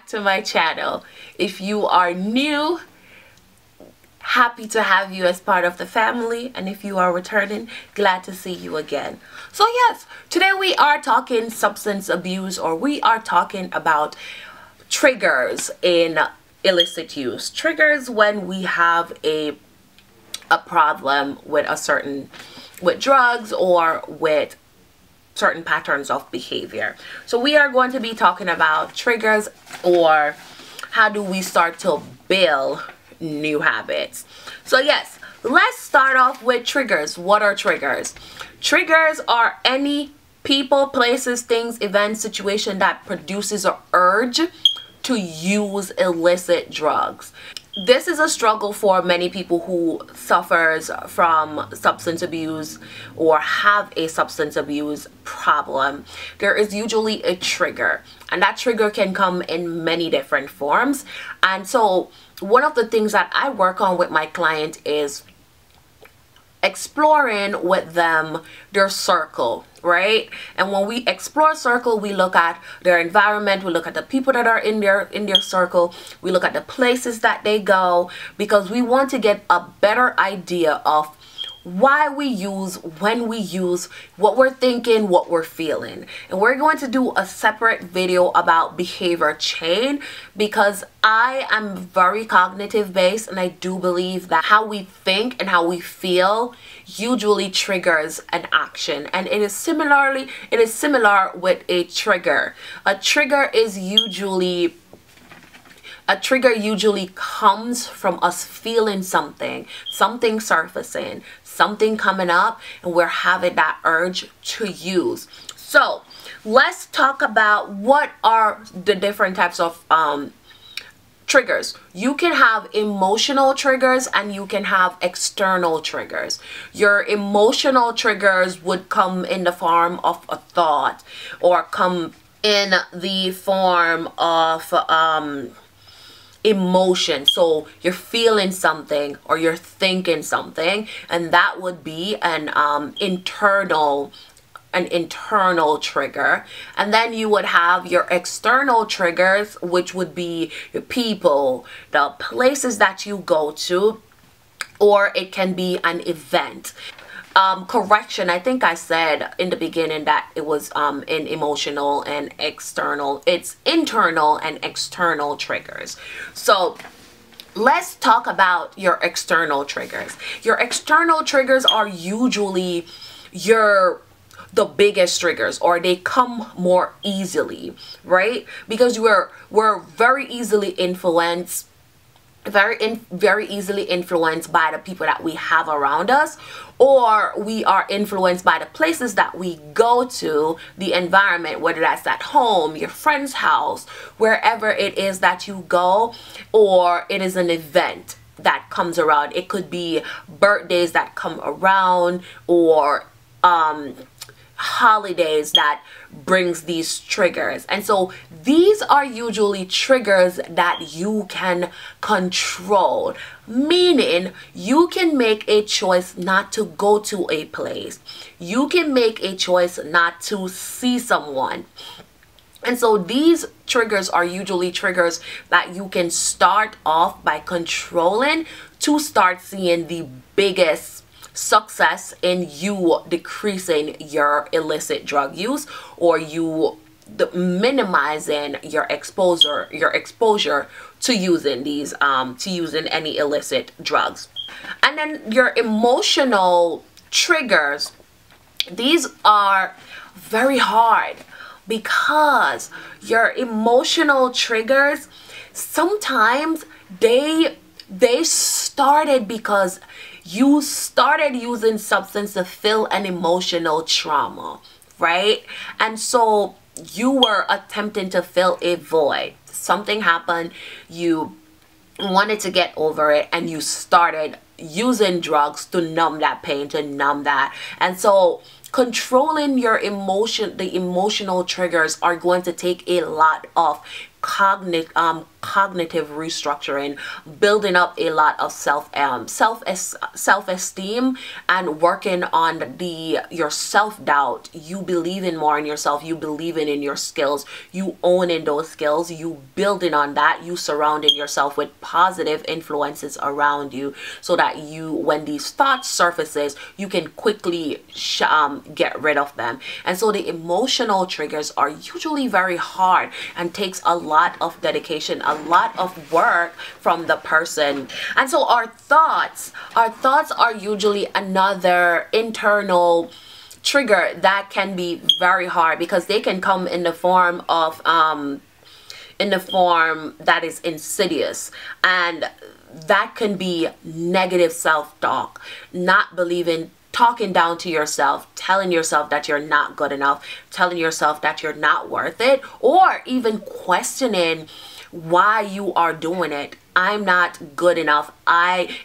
back to my channel. If you are new, happy to have you as part of the family, and if you are returning, glad to see you again. So yes, today we are talking substance abuse, or we are talking about triggers in illicit use. Triggers when we have a problem with with drugs or with certain patterns of behavior. So we are going to be talking about triggers, or how do we start to build new habits. So yes, let's start off with triggers. What are triggers? Triggers are any people, places, things, events, situation that produces an urge to use illicit drugs. This is a struggle for many people who suffers from substance abuse or have a substance abuse problem. There is usually a trigger, and that trigger can come in many different forms. And so one of the things that I work on with my client is exploring with them their circle, right? And when we explore circle, we look at their environment, we look at the people that are in their circle, we look at the places that they go, because we want to get a better idea of why we use, when we use, what we're thinking, what we're feeling. And we're going to do a separate video about behavior chain, because I am very cognitive based, and I do believe that how we think and how we feel usually triggers an action. And it is similar with a trigger. A trigger usually comes from us feeling something surfacing, something coming up, and we're having that urge to use. So let's talk about what are the different types of triggers. You can have emotional triggers and you can have external triggers. Your emotional triggers would come in the form of a thought, or come in the form of emotion. So you're feeling something or you're thinking something, and that would be an internal trigger. And then you would have your external triggers, which would be your people, the places that you go to, or it can be an event. Correction, I think I said in the beginning that it was in emotional and external. It's internal and external triggers. So let's talk about your external triggers. Your external triggers are usually the biggest triggers, or they come more easily, right? Because we're very easily influenced, very easily influenced by the people that we have around us, or we are influenced by the places that we go to, the environment, whether that's at home, your friend's house, wherever it is that you go, or it is an event that comes around. It could be birthdays that come around, or holidays that brings these triggers. And so these are usually triggers that you can control, meaning you can make a choice not to go to a place. You can make a choice not to see someone. And so these triggers are usually triggers that you can start off by controlling to start seeing the biggest success in you decreasing your illicit drug use, or minimizing your exposure to using any illicit drugs. And then your emotional triggers, these are very hard, because your emotional triggers, sometimes they started because you started using substance to fill an emotional trauma, right? And so you were attempting to fill a void. Something happened, you wanted to get over it, and you started using drugs to numb that pain, to numb that. And so controlling your emotion, the emotional triggers, are going to take a lot of cognitive restructuring, building up a lot of self-esteem, and working on your self-doubt. You believing more in yourself, you believing in your skills, you owning those skills, you building on that, you surrounding yourself with positive influences around you, so that you, when these thoughts surfaces, you can quickly get rid of them. And so the emotional triggers are usually very hard and takes a lot of dedication, a lot of work from the person. And so our thoughts are usually another internal trigger that can be very hard, because they can come in the form of that is insidious, and that can be negative self-talk, not believing, talking down to yourself, telling yourself that you're not good enough, telling yourself that you're not worth it, or even questioning why you are doing it. I'm not good enough.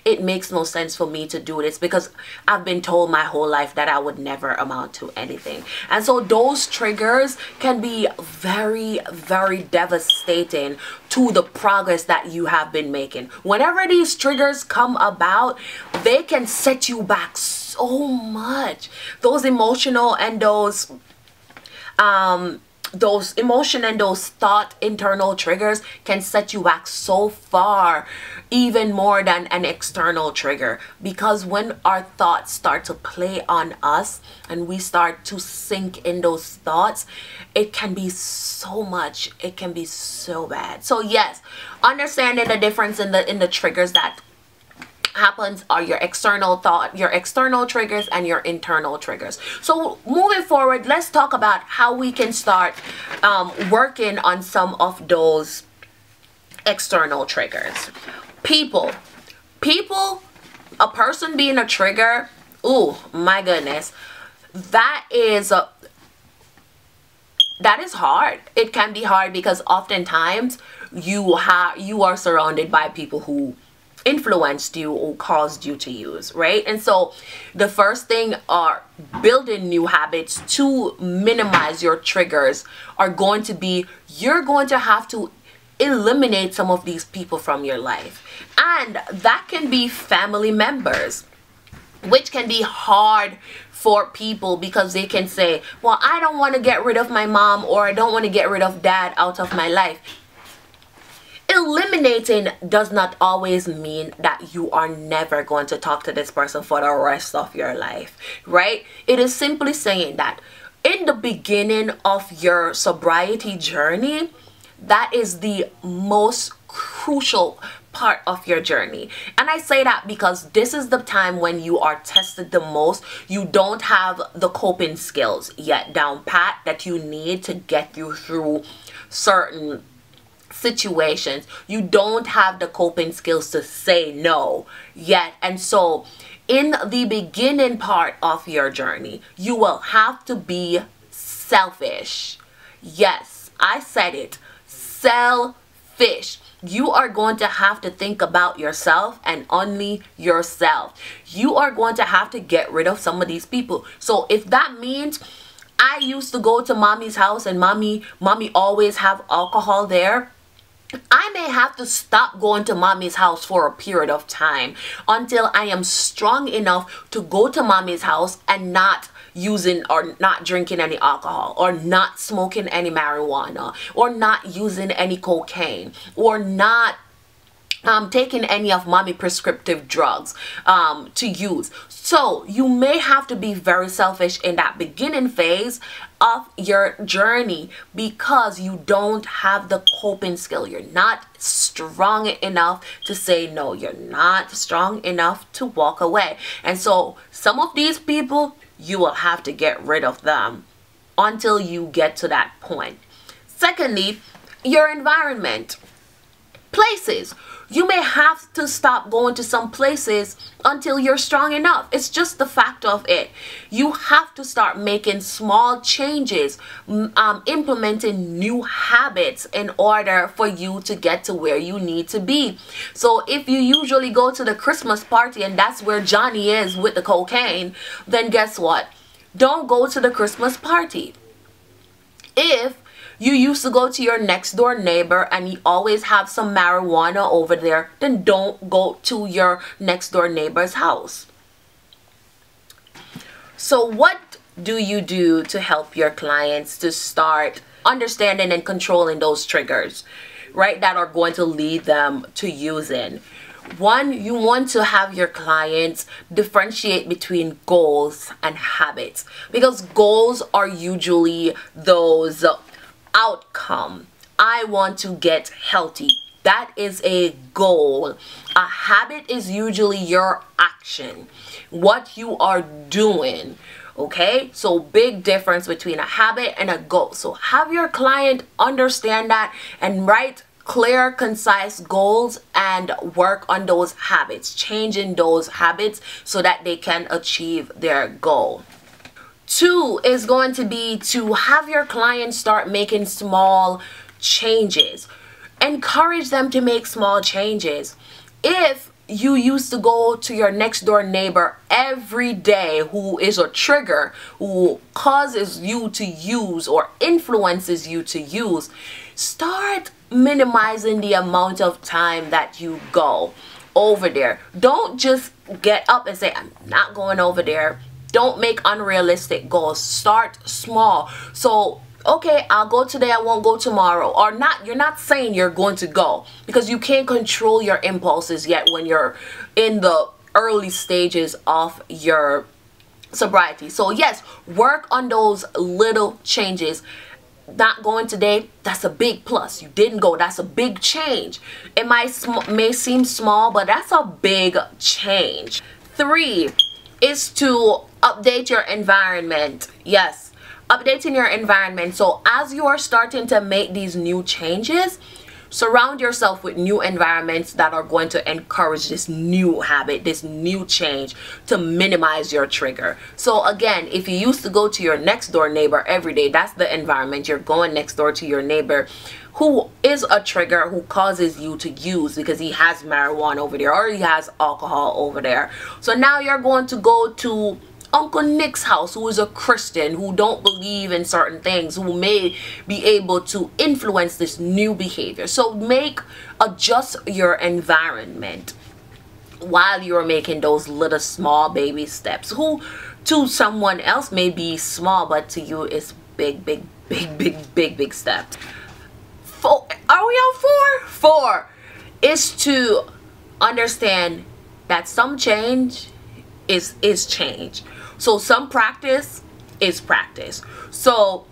It makes no sense for me to do this, because I've been told my whole life that I would never amount to anything. And so those triggers can be very, very devastating to the progress that you have been making. Whenever these triggers come about, they can set you back so much. Those emotional and those emotion and those thought internal triggers can set you back so far, even more than an external trigger. Because when our thoughts start to play on us and we start to sink in those thoughts, it can be so much, it can be so bad. So yes, understanding the difference in the triggers that happens are your external triggers and your internal triggers. So moving forward, let's talk about how we can start working on some of those external triggers. People, a person being a trigger, oh my goodness, that is hard. It can be hard because oftentimes you are surrounded by people who influenced you or caused you to use, right? And so the first thing are building new habits to minimize your triggers are going to be, you're going to have to eliminate some of these people from your life. And that can be family members, which can be hard for people, because they can say, well, I don't want to get rid of my mom, or I don't want to get rid of dad out of my life. Eliminating does not always mean that you are never going to talk to this person for the rest of your life, right? It is simply saying that in the beginning of your sobriety journey, that is the most crucial part of your journey. And I say that because this is the time when you are tested the most. You don't have the coping skills yet down pat that you need to get you through certain situations. You don't have the coping skills to say no yet. And so in the beginning part of your journey, you will have to be selfish. Yes, I said it. Selfish. You are going to have to think about yourself and only yourself. You are going to have to get rid of some of these people. So if that means I used to go to mommy's house and mommy always have alcohol there, I may have to stop going to mommy's house for a period of time until I am strong enough to go to mommy's house and not using or not drinking any alcohol, or not smoking any marijuana, or not using any cocaine, or not taking any of mommy prescriptive drugs to use. So you may have to be very selfish in that beginning phase of your journey, because you don't have the coping skill. You're not strong enough to say no. You're not strong enough to walk away. And so some of these people, you will have to get rid of them until you get to that point. Secondly, your environment. Places. You may have to stop going to some places until you're strong enough. It's just the fact of it. You have to start making small changes, implementing new habits in order for you to get to where you need to be. So if you usually go to the Christmas party and that's where Johnny is with the cocaine, then guess what? Don't go to the Christmas party. If you used to go to your next door neighbor and you always have some marijuana over there, then don't go to your next door neighbor's house. So what do you do to help your clients to start understanding and controlling those triggers, right, that are going to lead them to using? One, you want to have your clients differentiate between goals and habits, because goals are usually those outcome. I want to get healthy. That is a goal. A habit is usually your action, what you are doing. Okay, so big difference between a habit and a goal. So have your client understand that and write clear, concise goals and work on those habits, changing those habits so that they can achieve their goal. 2 is going to be to have your clients start making small changes. Encourage them to make small changes. If you used to go to your next door neighbor every day who is a trigger, who causes you to use or influences you to use, start minimizing the amount of time that you go over there. Don't just get up and say, I'm not going over there. Don't make unrealistic goals. Start small. So, okay, I'll go today, I won't go tomorrow. Or not, you're not saying you're going to go, because you can't control your impulses yet when you're in the early stages of your sobriety. So yes, work on those little changes. Not going today, that's a big plus. You didn't go, that's a big change. It may seem small, but that's a big change. 3 is to update your environment. Yes, updating your environment. So as you are starting to make these new changes, surround yourself with new environments that are going to encourage this new habit, this new change, to minimize your trigger. So again, if you used to go to your next door neighbor every day, that's the environment. You're going next door to your neighbor who is a trigger, who causes you to use because he has marijuana over there or he has alcohol over there. So now you're going to go to Uncle Nick's house, who is a Christian, who don't believe in certain things, who may be able to influence this new behavior. So adjust your environment while you're making those little small baby steps, who to someone else may be small, but to you is big steps. 4, are we on 4? 4 is to understand that some change is change. So some practice is practice. So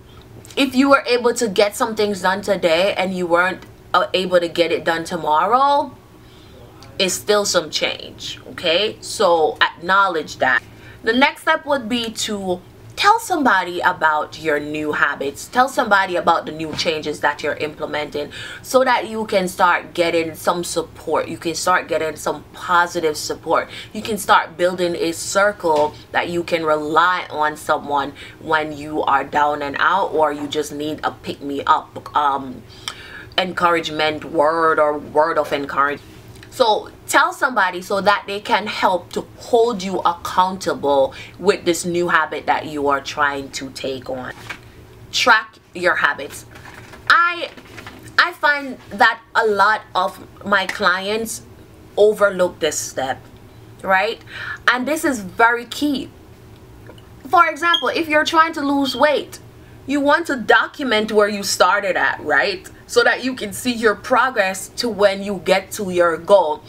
if you were able to get some things done today and you weren't able to get it done tomorrow, it's still some change. Okay, so acknowledge that. The next step would be to tell somebody about your new habits. Tell somebody about the new changes that you're implementing so that you can start getting some support. You can start getting some positive support. You can start building a circle that you can rely on someone when you are down and out, or you just need a pick-me-up encouragement word or word of encouragement. So tell somebody so that they can help to hold you accountable with this new habit that you are trying to take on. Track your habits. I find that a lot of my clients overlook this step, right? And this is very key. For example, if you're trying to lose weight, you want to document where you started at, right? So that you can see your progress to when you get to your goal.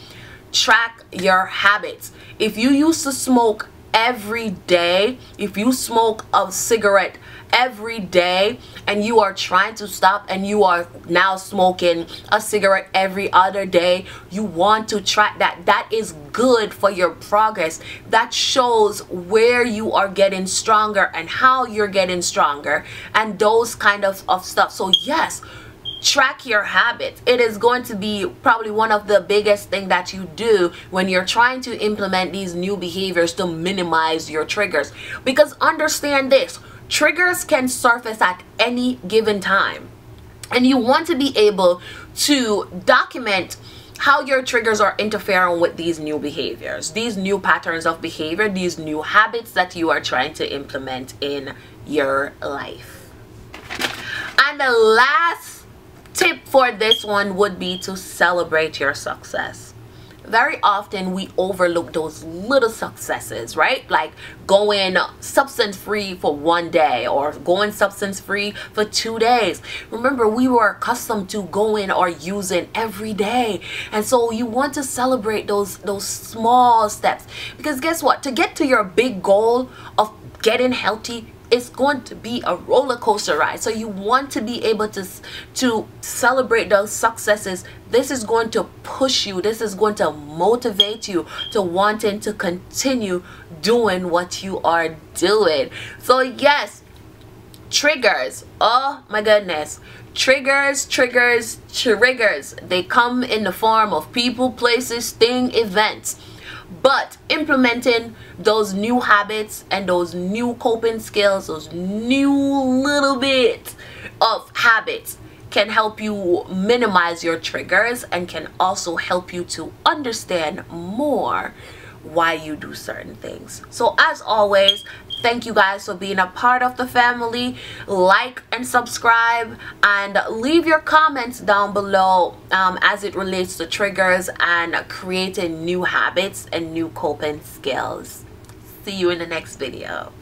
Track your habits. If you used to smoke every day, if you smoke a cigarette every day and you are trying to stop and you are now smoking a cigarette every other day, you want to track that. That is good for your progress. That shows where you are getting stronger and how you're getting stronger and those kind of stuff. So yes, track your habits. It is going to be probably one of the biggest thing that you do when you're trying to implement these new behaviors to minimize your triggers. Because understand this, triggers can surface at any given time, and you want to be able to document how your triggers are interfering with these new behaviors, these new patterns of behavior, these new habits that you are trying to implement in your life. And And the last tip for this one would be to celebrate your success. Very often we overlook those little successes, right? Like going substance free for 1 day or going substance free for 2 days. Remember, we were accustomed to going or using every day, and so you want to celebrate those small steps, because guess what? To get to your big goal of getting healthy, it's going to be a roller coaster ride. So you want to be able to celebrate those successes. This is going to push you. This is going to motivate you to wanting to continue doing what you are doing. So yes, triggers. Oh my goodness. Triggers. They come in the form of people, places, things, events. But implementing those new habits and those new coping skills, those new little bits of habits, can help you minimize your triggers and can also help you to understand more why you do certain things. So as always, thank you guys for being a part of the family. Like and subscribe, and leave your comments down below as it relates to triggers and creating new habits and new coping skills. See you in the next video.